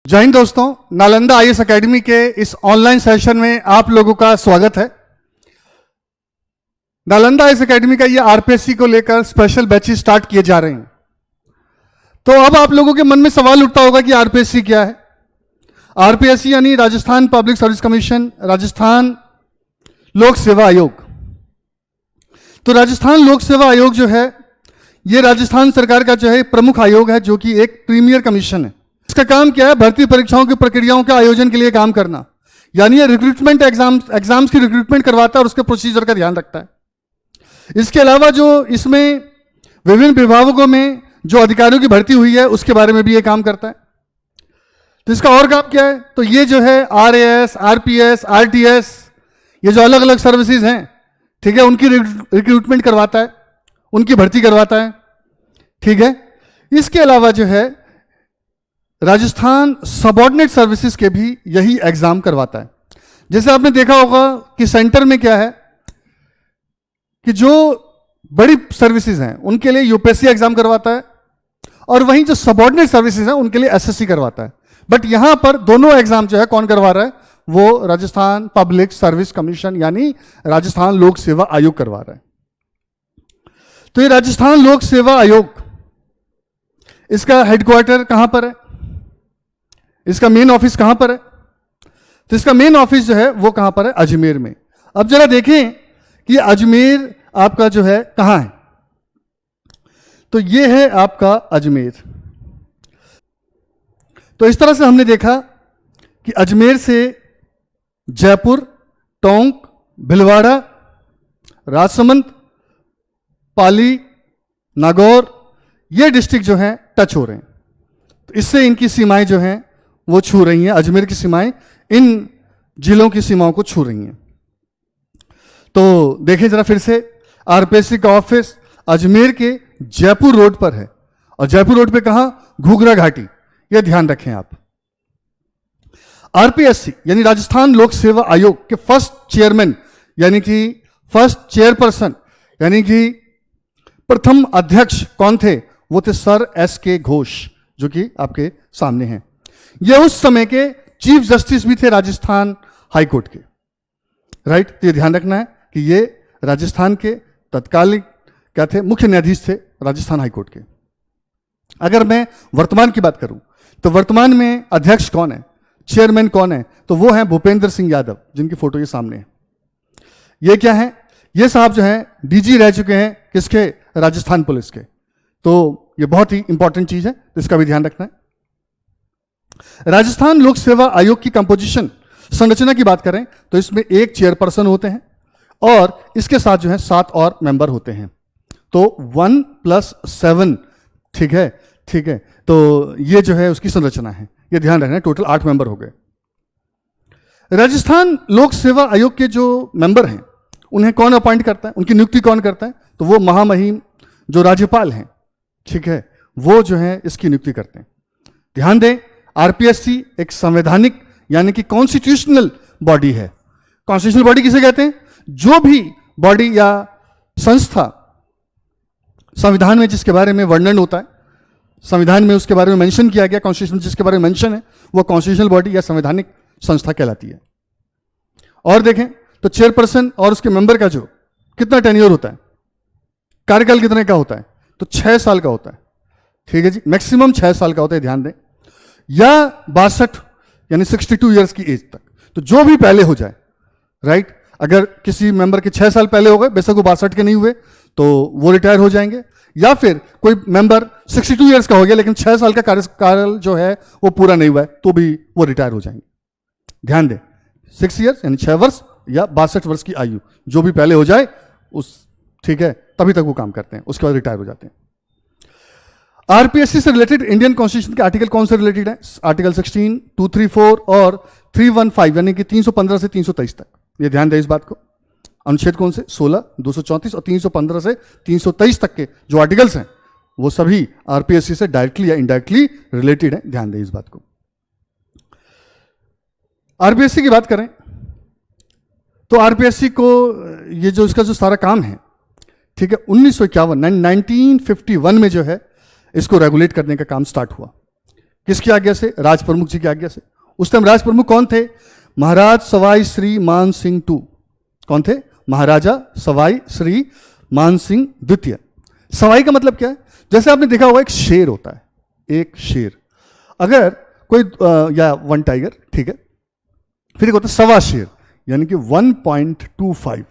जय हिंद दोस्तों, Nalanda IAS academy के इस ऑनलाइन सेशन में आप लोगों का स्वागत है। नालंदा आईएएस एकेडमी का ये आरपीएससी को लेकर स्पेशल बैचेस स्टार्ट किए जा रहे हैं। तो अब आप लोगों के मन में सवाल उठता होगा कि आरपीएससी क्या है। आरपीएससी यानी Rajasthan public service commission, Rajasthan लोक सेवा आयोग। तो राजस्थान लोक सेवा आयोग जो है, ये राजस्थान सरकार का जो है प्रमुख आयोग है, जो कि एक प्रीमियर कमीशन है। इसका काम क्या है? भर्ती परीक्षाओं की प्रक्रियाओं के आयोजन के लिए काम करना, यानी ये रिक्रूटमेंट एग्जाम्स की रिक्रूटमेंट करवाता है और उसके प्रोसीजर का ध्यान रखता है। इसके अलावा जो इसमें विभिन्न विभागों में जो अधिकारियों की भर्ती हुई है उसके बारे में भी ये काम करता है। तो इसका और काम क्या है? तो ये जो है आरएएस, आरपीएस, आरटीएस, ये जो अलग अलग सर्विसेज हैं, ठीक है, उनकी रिक्रूटमेंट करवाता है, उनकी भर्ती करवाता है, ठीक है। इसके अलावा जो है राजस्थान सबऑर्डिनेट सर्विसेज के भी यही एग्जाम करवाता है। जैसे आपने देखा होगा कि सेंटर में क्या है कि जो बड़ी सर्विसेज हैं उनके लिए यूपीएससी एग्जाम करवाता है, और वहीं जो सबऑर्डिनेट सर्विसेज हैं उनके लिए एसएससी करवाता है। बट यहां पर दोनों एग्जाम जो है कौन करवा रहा है? वो राजस्थान पब्लिक सर्विस कमीशन यानी राजस्थान लोक सेवा आयोग करवा रहा है। तो ये राजस्थान लोक सेवा आयोग, इसका हेडक्वार्टर कहां पर है? इसका मेन ऑफिस कहां पर है? तो इसका मेन ऑफिस जो है वो कहां पर है? अजमेर में। अब जरा देखें कि अजमेर आपका जो है कहां है। तो ये है आपका अजमेर। तो इस तरह से हमने देखा कि अजमेर से जयपुर, टोंक, भिलवाड़ा, राजसमंद, पाली, नागौर, ये डिस्ट्रिक्ट जो है टच हो रहे हैं। तो इससे इनकी सीमाएं जो हैं वो छू रही हैं। अजमेर की सीमाएं इन जिलों की सीमाओं को छू रही हैं। तो देखें जरा फिर से, आरपीएससी का ऑफिस अजमेर के जयपुर रोड पर है। और जयपुर रोड पे कहां? घूघरा घाटी, यह ध्यान रखें आप। आरपीएससी यानी राजस्थान लोक सेवा आयोग के फर्स्ट चेयरमैन यानी कि फर्स्ट चेयरपर्सन यानी कि प्रथम अध्यक्ष कौन थे? वो थे सर एस.के. घोष, जो कि आपके सामने हैं। ये उस समय के चीफ जस्टिस भी थे राजस्थान हाई कोर्ट के, राइट। तो ये ध्यान रखना है कि ये राजस्थान के तत्कालिक क्या थे? मुख्य न्यायाधीश थे राजस्थान हाई कोर्ट के। अगर मैं वर्तमान की बात करूं तो वर्तमान में अध्यक्ष कौन है, चेयरमैन कौन है? तो वो हैं भूपेंद्र सिंह यादव, जिनकी फोटो ये सामने है। ये क्या है? ये साहब जो हैं डीजी रह चुके हैं किसके? राजस्थान पुलिस के। तो ये बहुत ही इंपॉर्टेंट चीज है, तो इसका भी ध्यान रखना है। राजस्थान लोक सेवा आयोग की कंपोजिशन, संरचना की बात करें तो इसमें एक चेयरपर्सन होते हैं और इसके साथ जो है 7 और मेंबर होते हैं। तो 1+7, ठीक है, ठीक है। तो ये जो है उसकी संरचना है, ये ध्यान रखना है। टोटल 8 मेंबर हो गए। राजस्थान लोक सेवा आयोग के जो मेंबर हैं उन्हें कौन अपॉइंट करता है? उनकी नियुक्ति कौन करता है? तो वो महामहिम जो राज्यपाल हैं, ठीक है, वो जो है इसकी नियुक्ति करते हैं। ध्यान दें, आरपीएससी एक संवैधानिक यानी कि कॉन्स्टिट्यूशनल बॉडी है। कॉन्स्टिट्यूशनल बॉडी किसे कहते हैं? जो भी बॉडी या संस्था संविधान में जिसके बारे में वर्णन होता है, संविधान में उसके बारे में मेंशन किया गया, कॉन्स्टिट्यूशन जिसके बारे में मेंशन है, वो कॉन्स्टिट्यूशनल बॉडी या संवैधानिक संस्था कहलाती है। और देखें तो चेयरपर्सन और उसके मेंबर का जो कितना टेन्योर होता है, कार्यकाल कितने का होता है? तो 6 साल का होता है, ठीक है जी। मैक्सिमम 6 साल का होता है, ध्यान दें, या 62 यानी 62 ईयर्स की एज तक। तो जो भी पहले हो जाए, राइट। अगर किसी मेंबर के 6 साल पहले हो गए, बेशक वो 62 के नहीं हुए, तो वो रिटायर हो जाएंगे। या फिर कोई मेंबर 62 ईयर्स का हो गया लेकिन 6 साल का कार्यकाल जो है वो पूरा नहीं हुआ है, तो भी वो रिटायर हो जाएंगे। ध्यान दें, 6 ईयर्स यानी 6 वर्ष या 62 वर्ष की आयु, जो भी पहले हो जाए उस, ठीक है, तभी तक वो काम करते हैं, उसके बाद रिटायर हो जाते हैं। आरपीएससी से रिलेटेड इंडियन कॉन्स्टिट्यूशन के आर्टिकल कौन से रिलेटेड है? आर्टिकल 16, 234 और 315 यानी कि 315 से 323 तक। ये ध्यान दें इस बात को। अनुच्छेद कौन से? 16, 234 और 315 से 323 तक के जो आर्टिकल्स हैं वो सभी आरपीएससी से डायरेक्टली या इनडायरेक्टली रिलेटेड है। ध्यान दें इस बात को। आरपीएससी की बात करें तो आरपीएससी को ये जो इसका जो सारा काम है, ठीक है, 1951 में जो है इसको रेगुलेट करने का काम स्टार्ट हुआ। किसकी आज्ञा से? राज प्रमुख जी की आज्ञा से। उस टाइम राज प्रमुख कौन थे? महाराज सवाई श्री मान सिंह टू। कौन थे? महाराजा सवाई श्री मान सिंह द्वितीय। सवाई का मतलब क्या है? जैसे आपने देखा होगा एक शेर होता है, एक शेर, अगर कोई या वन टाइगर, ठीक है, फिर एक होता है सवा शेर, यानी कि 1.25,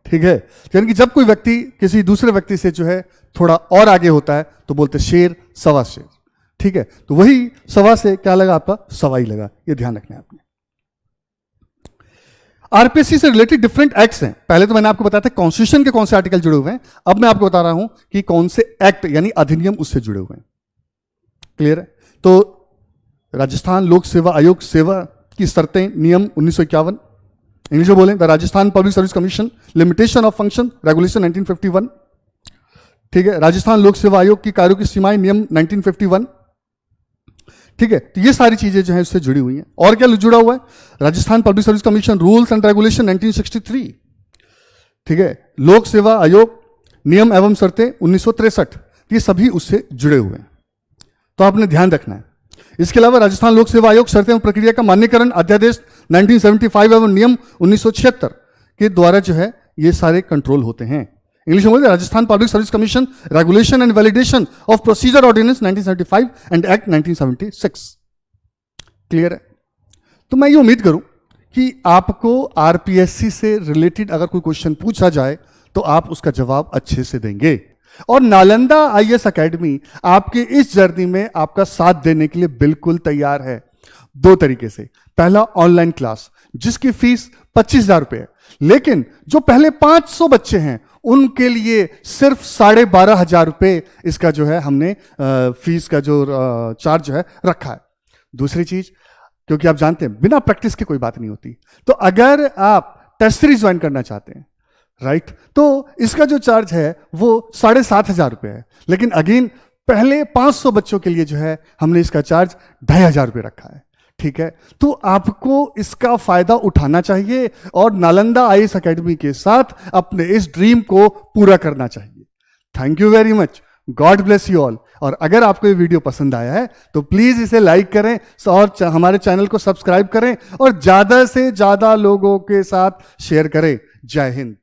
ठीक है। यानी कि जब कोई व्यक्ति किसी दूसरे व्यक्ति से जो है थोड़ा और आगे होता है तो बोलते शेर, सवा शेर, ठीक है। तो वही सवा से क्या लगा आपका? सवाई लगा। ये ध्यान रखना है आपने। आरपीएससी से रिलेटेड डिफरेंट एक्ट्स हैं। पहले तो मैंने आपको बताया था कॉन्स्टिट्यूशन के कौन से आर्टिकल जुड़े हुए हैं, अब मैं आपको बता रहा हूं कि कौन से एक्ट यानी अधिनियम उससे जुड़े हुए हैं। क्लियर है? तो राजस्थान लोक सेवा आयोग सेवा की शर्तें, नियम 1951, इंग्लिश में बोलें the Rajasthan public service commission limitation of function regulation 1951, ठीक है। राजस्थान लोक सेवा आयोग की कार्यों की सीमाएं, नियम 1951, ठीक है। तो ये सारी चीजें जो है उससे जुड़ी हुई हैं। और क्या जुड़ा हुआ है? Rajasthan public service commission rules and regulation 1963, ठीक है। लोक सेवा आयोग नियम एवं शर्तें 1963, ये सभी उससे जुड़े हुए हैं, तो आपने ध्यान रखना है। इसके अलावा राजस्थान लोक सेवा आयोग शर्तें एवं प्रक्रिया का मान्यकरण अध्यादेश 1975 एवं नियम 1976 के द्वारा जो है ये सारे कंट्रोल होते हैं। इंग्लिश में बोलते Rajasthan public service commission regulation and validation of procedure ordinance 1975 and act 1976। Clear है? तो मैं ये उम्मीद करूं कि आपको आरपीएससी से रिलेटेड अगर कोई क्वेश्चन पूछा जाए तो आप उसका जवाब अच्छे से देंगे। और नालंदा आईएएस एकेडमी आपके इस जर्नी में आपका साथ देने के लिए बिल्कुल तैयार है, दो तरीके से। पहला, ऑनलाइन क्लास जिसकी फीस 25,000 रुपए है, लेकिन जो पहले 500 बच्चे हैं उनके लिए सिर्फ 12,500 रुपए इसका जो है हमने फीस का जो चार्ज जो है रखा है। दूसरी चीज, क्योंकि आप जानते हैं बिना प्रैक्टिस के कोई बात नहीं होती, तो अगर आप टेस्ट सीरीज ज्वाइन करना चाहते हैं, राइट, तो इसका जो चार्ज है वो 7,500 रुपए है, लेकिन अगेन पहले 500 बच्चों के लिए जो है हमने इसका चार्ज 2,500 रुपए रखा है, ठीक है। तो आपको इसका फायदा उठाना चाहिए और नालंदा आईएएस एकेडमी के साथ अपने इस ड्रीम को पूरा करना चाहिए। Thank you very much, God bless you all. और अगर आपको ये वीडियो पसंद आया है तो प्लीज इसे लाइक करें और हमारे चैनल को सब्सक्राइब करें और ज्यादा से ज्यादा लोगों के साथ शेयर करें। जय हिंद।